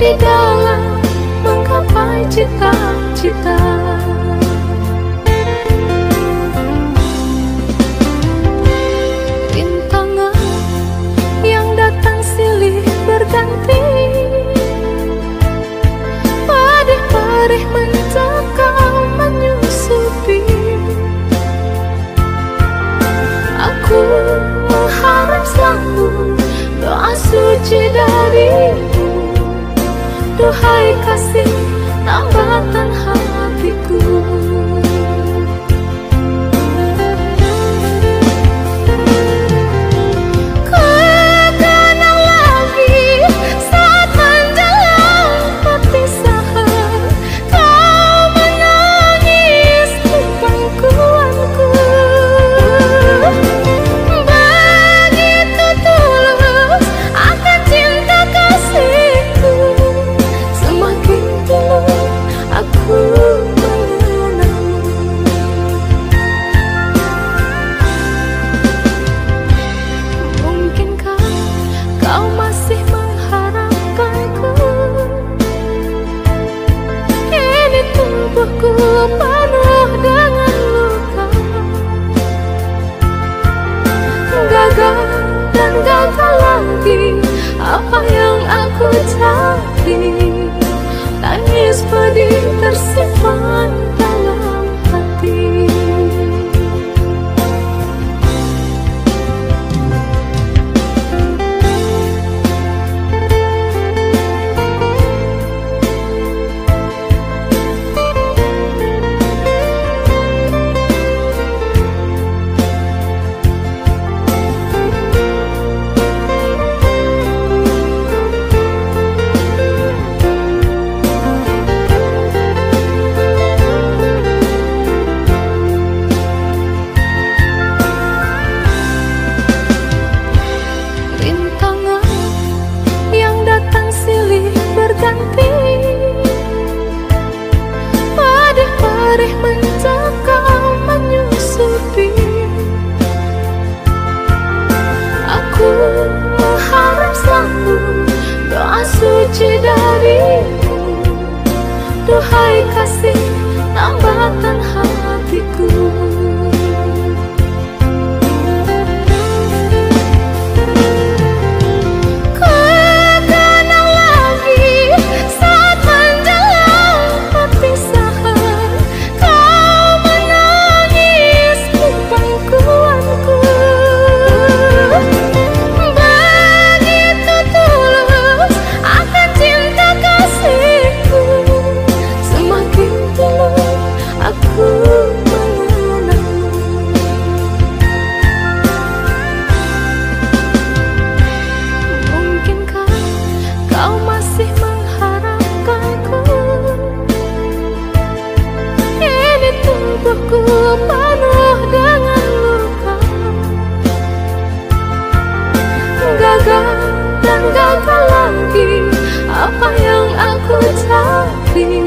di dalam menggapai cita-cita. Rintangan yang datang silih berganti, padih-padih mencekam menyusupi. Aku mengharap selalu doa suci darimu, duhai kasih tambatan hatiku. Kekenang lagi saat menjelang perpisahan, kau menangis di pangkuanku. Begitu tulus akan cinta kasihku, semakin tulus aku mengenalmu. Mungkinkah kau masih mengharapkanku? Kini tubuhku penuh dengan luka, gagal dan gagal lagi apa yang aku cari. Tangis pedih tersimpan dalam hati. Rintangan yang datang silih berganti, padih-padih mencekam menyusupi. Aku mengharap selalu doa suci darimu, duhai kasih tambatan hatiku. Kekenang lagi saat menjelang perpisahan, kau menangis di pangkuanku. Begitu tulus akan cinta kasihku, semakin tulus aku mengenalmu. Mungkinkah kau masih mengharapkanku? Kini tubuhku penuh dengan luka, gagal dan gagal lagi apa yang aku cari.